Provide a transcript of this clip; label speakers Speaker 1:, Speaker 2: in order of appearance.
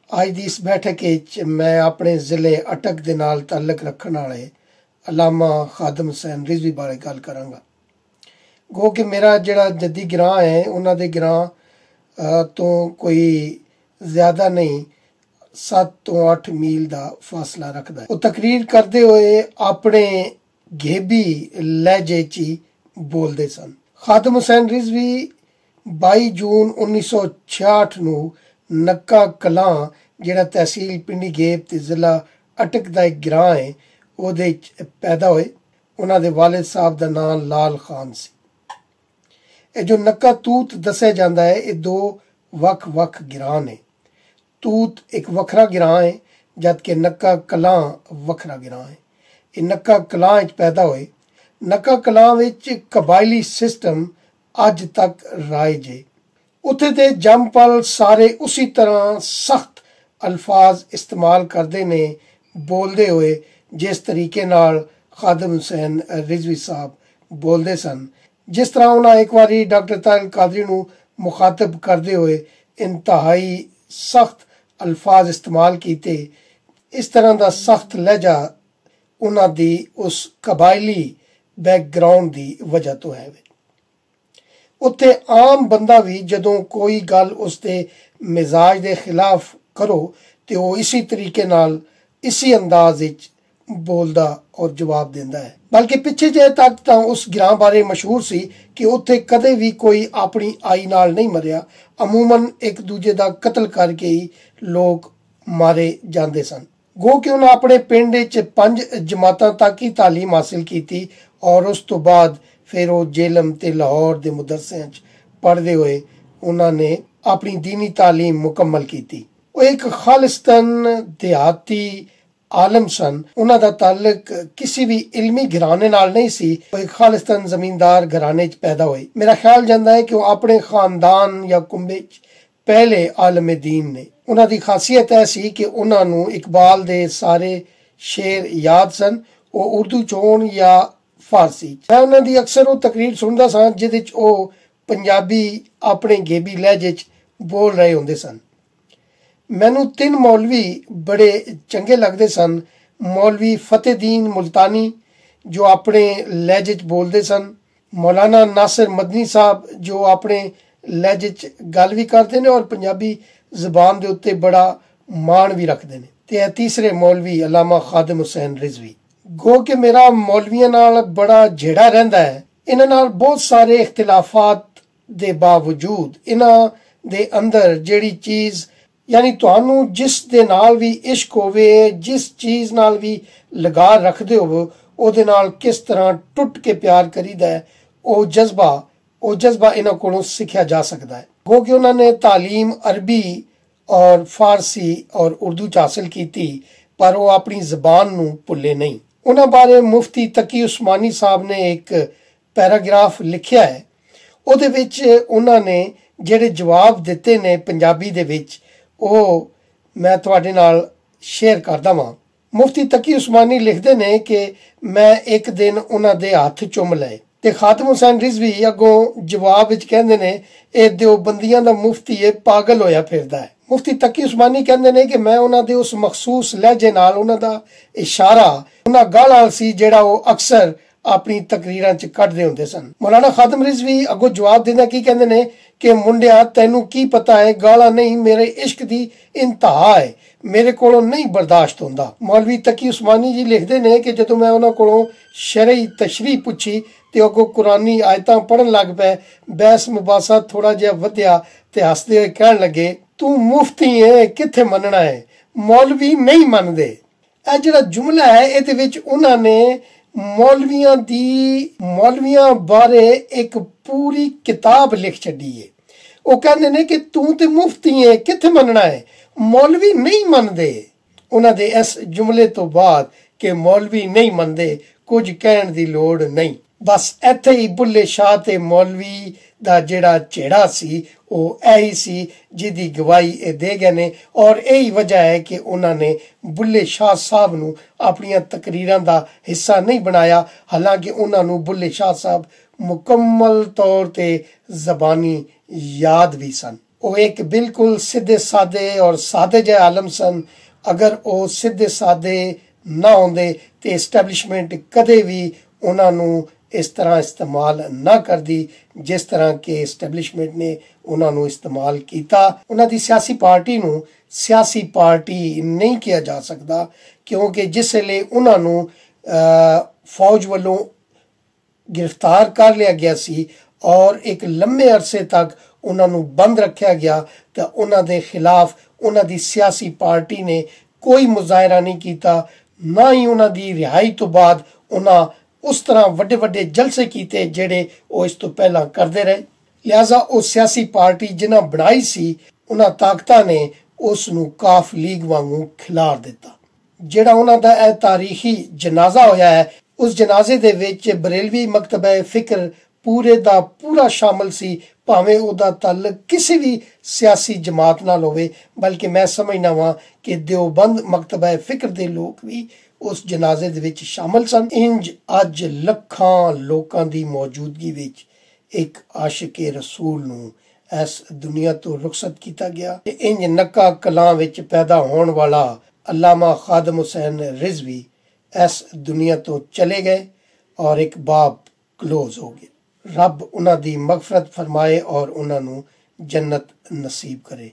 Speaker 1: ਅੱਜ ਦੀ ਇਸ बैठक ਵਿੱਚ मैं अपने ज़िले अटक ਦੇ ਨਾਲ ਤਾਲੁਕ ਰੱਖਣ ਵਾਲੇ अलामा खादम हुसैन रिजवी बारे गल करांगा। गो कि मेरा ਜਿਹੜਾ जद्दी ग्रां है उन्होंने ग्रां तो कोई ज़्यादा नहीं 7 ਤੋਂ 8 मील का फासला रखता है। वो तकरीर करते हुए अपने घेबी लहजे च ही बोलते सन। खादम हुसैन रिजवी 22 जून 1966 ਨੂੰ नक्का कलां ਜਿਹੜਾ तहसील पिंडी घेब ते जिला अटक ਦਾ ਇੱਕ ग्रां है ਉਹਦੇ पैदा होए। ਉਹਨਾਂ ਦੇ वालिद साहब ਦਾ नाम लाल खान ਸੀ। ਇਹ ਜੋ नक्का तूत ਦੱਸਿਆ ਜਾਂਦਾ ਹੈ ਇਹ ਦੋ ਵੱਖ-ਵੱਖ ਗਿਰਾਂ ਨੇ। तूत एक ਵੱਖਰਾ ਗਿਰਾਂ ਹੈ ਜਦਕਿ नक्का कलां ਵੱਖਰਾ ਗਿਰਾਂ ਹੈ। ਇਹ नक्का कलां ਵਿੱਚ ਪੈਦਾ ਹੋਏ। नक्का कलां ਵਿੱਚ ਕਬਾਇਲੀ सिस्टम ਅੱਜ तक ਰਾਇਜ ਹੈ। ਉੱਥੇ ਦੇ ਜੰਮਪਲ ਸਾਰੇ ਉਸੇ ਤਰ੍ਹਾਂ सख्त अल्फाज इस्तेमाल करते ने बोलते हुए जिस तरीके नाल खादम हुसैन रिजवी साहब बोलते सन। जिस तरह उन्हें एक बार डॉक्टर ताहिर कादरी नूं मुखातब करते हुए इंतहाई सख्त अल्फाज इस्तेमाल किए। इस तरह का सख्त लहजा उन्हां दी उस कबायली बैकग्राउंड की वजह तो है। उत्थे आम बंदा भी जदों कोई गल उसके मिजाज के खिलाफ करो तो वो इसी तरीके नाल इसी अंदाज विच बोलदा और जवाब देंदा है। बल्कि पिछे जे तक तो उस ग्रां बारे मशहूर सी कि उत्थे कदे भी कोई अपनी आई नाल नहीं मरिया। अमूमन एक दूजे का कतल करके ही लोग मारे जाते सन। गो कि उन्हें अपने पिंड च 5 जमातां तक ही तालीम हासिल की और उस तो बाद फिर वो जेलम ते लाहौर के मदरसिਆਂ पढ़ते हुए उन्होंने अपनी दीनी तालीम मुकम्मल की। वो एक खालिस्तान देहाती आलम सन। उन्हों का ताल्लुक किसी भी इल्मी घराने नाल नहीं सी। वो एक खालिस्तान जमींदार घराने च पैदा हुए। मेरा ख्याल जाता है कि वो अपने खानदान या कुंबे पहले आलम दीन ने। उन्हों की खासियत है सी कि उन्होंने इकबाल दे सारे शेर याद सन। वो उर्दू चोन या फारसी। मैं उन्होंने अक्सर वो तकरीर सुनता सा जिहदे च वो पंजाबी अपने घेबी लहजे च बोल रहे होंदे सन। मैनू 3 मौलवी बड़े चंगे लगते सन। मौलवी फतेहदीन मुल्तानी जो अपने लहजे च बोलते सन, मौलाना नासिर मदनी साहब जो अपने लहजे च गल भी करते हैं और पंजाबी जबान के उत्ते बड़ा मान भी रखते हैं। ते तीसरे मौलवी अलामा खादम हुसैन रिजवी। गो कि मेरा मौलवियों नाल बड़ा झेड़ा रहिंदा है। इन्हां नाल बहुत सारे इख्तिलाफात दे बावजूद इन्हां दे अंदर जिहड़ी चीज़ यानी तुहानू जिस दे नाल भी इश्क होवे, जिस चीज़ नाल भी लगा रखते हो उहदे नाल किस तरह टुट के प्यार करीदा है वो जज्बा इन्हां कोलों सीखिया जा सकता है। गो कि उन्होंने तालीम अरबी और फारसी और उर्दू च हासिल की पर वो अपनी जबान नूं भुल्ले नहीं। उन्हां बारे मुफ्ती तकी उस्मानी साहब ने एक पैराग्राफ लिखिया है। उहदे विच उन्होंने जिहड़े जवाब दिते ने पंजाबी दे विच वो मैं तुहाडे नाल शेयर करदा वां। मुफ्ती तकी उस्मानी लिखते ने कि मैं एक दिन उन्हां दे हत्थ चुम लए ते खादम हुसैन रिजवी अगों जवाब विच कहंदे ने ए देवबंदियां दा मुफ्ती ये पागल होया फिरदा है। मुफ्ती तकी उस्मानी कहंदे ने कि मैं उन्हां दे उस मखसूस लहजे नाल उन्हां दा इशारा उन्हां गालां सी जिहड़ा वो अक्सर अपनी तकरीरां च कढदे हुंदे सन। मौलाना खादम रिजवी अगों जवाब दिंदा की कहंदे ने कि मुंडिया तैनू की पता है गाला नहीं मेरे इश्क दी इंतहा है, मेरे कोलों नहीं बर्दाश्त होंदा। मौलवी तकी उस्मानी जी लिखते ने कि जदों मैं उन्हां कोलों शरई तशरीह पुछी ते अगों कुरानी आयतां पढ़न लग पे। बहस मुबासा थोड़ा जिहा वधिया ते हसदे होए कहण लगे तू मुफ्ती है कित्थे मनना है, मौलवी नहीं मनदे। ਇਹ ਜਿਹੜਾ जुमला है ਇਹਦੇ ਵਿੱਚ उन्हां ने मौलवियां बारे एक पूरी किताब लिख छड़ी है। वो कहते ने कि तू तो मुफ्ती है कित्थे मनना है, मौलवी नहीं मनदे। उन्हां दे इस जुमले तो बाद कि मौलवी नहीं मनदे कुछ कहण दी लोड़ नहीं। बस इत्थे ही बुल्ले शाह ते मौलवी दा जिहड़ा झेड़ा सी वो यही सी जिहदी गवाही ये दे गए ने और यही वजह है कि उन्होंने बुल्ले शाह साहब नूं अपनियां तकरीरां दा हिस्सा नहीं बनाया। हालांकि उन्होंने बुल्ले शाह साहब मुकम्मल तौर ते जबानी याद भी सन। ਉਹ ਇੱਕ ਬਿਲਕੁਲ ਸਿੱਧੇ ਸਾਦੇ ਔਰ ਸਾਦੇ ਜਿਹੇ ਆਲਮ ਸਨ। ਅਗਰ ਉਹ ਸਿੱਧੇ ਸਾਦੇ ਨਾ ਹੁੰਦੇ ਤੇ ਐਸਟੈਬਲਿਸ਼ਮੈਂਟ ਕਦੇ ਵੀ ਉਹਨਾਂ ਨੂੰ ਇਸ ਤਰ੍ਹਾਂ ਇਸਤੇਮਾਲ ਨਾ ਕਰਦੀ ਜਿਸ ਤਰ੍ਹਾਂ ਕਿ ਐਸਟੈਬਲਿਸ਼ਮੈਂਟ ਨੇ ਉਹਨਾਂ ਨੂੰ ਇਸਤੇਮਾਲ ਕੀਤਾ। ਉਹਨਾਂ ਦੀ ਸਿਆਸੀ ਪਾਰਟੀ ਨੂੰ ਸਿਆਸੀ ਪਾਰਟੀ ਨਹੀਂ ਕਿਹਾ ਜਾ ਸਕਦਾ, ਕਿਉਂਕਿ ਜਿਸ ਵੇਲੇ ਉਹਨਾਂ ਨੂੰ ਫੌਜ ਵੱਲੋਂ ਗ੍ਰਿਫਤਾਰ ਕਰ ਲਿਆ ਗਿਆ ਸੀ ਔਰ ਇੱਕ ਲੰਮੇ ਅਰਸੇ ਤੱਕ ਉਹਨਾਂ ਨੂੰ ਬੰਦ ਰੱਖਿਆ ਗਿਆ ਤਾਂ ਉਹਨਾਂ ਦੇ ਖਿਲਾਫ ਉਹਨਾਂ ਦੀ ਸਿਆਸੀ ਪਾਰਟੀ ਨੇ ਕੋਈ ਮੁਜ਼ਾਹਰਾ ਨਹੀਂ ਕੀਤਾ, ਨਾ ਹੀ ਉਹਨਾਂ ਦੀ ਰਿਹਾਈ ਤੋਂ ਬਾਅਦ ਉਹਨਾਂ ਉਸ ਤਰ੍ਹਾਂ ਵੱਡੇ ਵੱਡੇ ਜਲਸੇ ਕੀਤੇ ਜਿਹੜੇ ਉਹ ਇਸ ਤੋਂ ਪਹਿਲਾਂ ਕਰਦੇ ਰਹੇ। ਲਿਹਾਜ਼ਾ ਉਹ ਸਿਆਸੀ ਪਾਰਟੀ ਜਿਨ੍ਹਾਂ ਬਣਾਈ ਸੀ ਉਹਨਾਂ ਤਾਕਤਾਂ ਨੇ ਉਸ ਨੂੰ ਕਾਫ ਲੀਗ ਵਾਂਗੂ ਖਿਲਾਰ ਦਿੱਤਾ। ਜਿਹੜਾ ਉਹਨਾਂ ਦਾ ਇਹ ਤਾਰੀਖੀ ਜਨਾਜ਼ਾ ਹੋਇਆ ਹੈ, ਉਸ ਜਨਾਜ਼ੇ ਦੇ ਵਿੱਚ ਬਰੇਲਵੀ ਮਕਤਬਾ ਫਿਕਰ ਪੂਰੇ ਦਾ ਪੂਰਾ ਸ਼ਾਮਲ ਸੀ, ਭਾਵੇਂ ਉਹਦਾ ਤਾਲੁਕ ਕਿਸੇ ਵੀ ਸਿਆਸੀ ਜਮਾਤ ਨਾਲ ਹੋਵੇ, ਬਲਕਿ ਮੈਂ ਸਮਝਦਾ ਵਾਂ ਕਿ ਦਿਓਬੰਦ ਮਕਤਬਾ ਫਿਕਰ ਦੇ ਲੋਕ ਵੀ ਉਸ ਜਨਾਜ਼ੇ ਦੇ ਵਿੱਚ ਸ਼ਾਮਲ ਸਨ। ਇੰਜ ਅੱਜ ਲੱਖਾਂ ਲੋਕਾਂ ਦੀ ਮੌਜੂਦਗੀ ਵਿੱਚ ਇੱਕ ਆਸ਼ਿਕੇ ਰਸੂਲ ਨੂੰ ਇਸ ਦੁਨੀਆ ਤੋਂ ਰੁਖਸਤ ਕੀਤਾ ਗਿਆ ਤੇ ਇੰਜ ਨੱਕਾ ਕਲਾਂ ਵਿੱਚ ਪੈਦਾ ਹੋਣ ਵਾਲਾ ਅਲਾਮਾ ਖਾਦਮ ਹੁਸੈਨ ਰਿਜ਼ਵੀ ਇਸ ਦੁਨੀਆ ਤੋਂ ਚਲੇ ਗਏ ਔਰ ਇੱਕ ਬਾਬ ਕਲੋਜ਼ ਹੋ ਗਏ। ਰੱਬ ਉਹਨਾਂ ਦੀ ਮਗਫਰਤ ਫਰਮਾਏ ਔਰ ਉਹਨਾਂ ਨੂੰ ਜन्नत नसीब करे।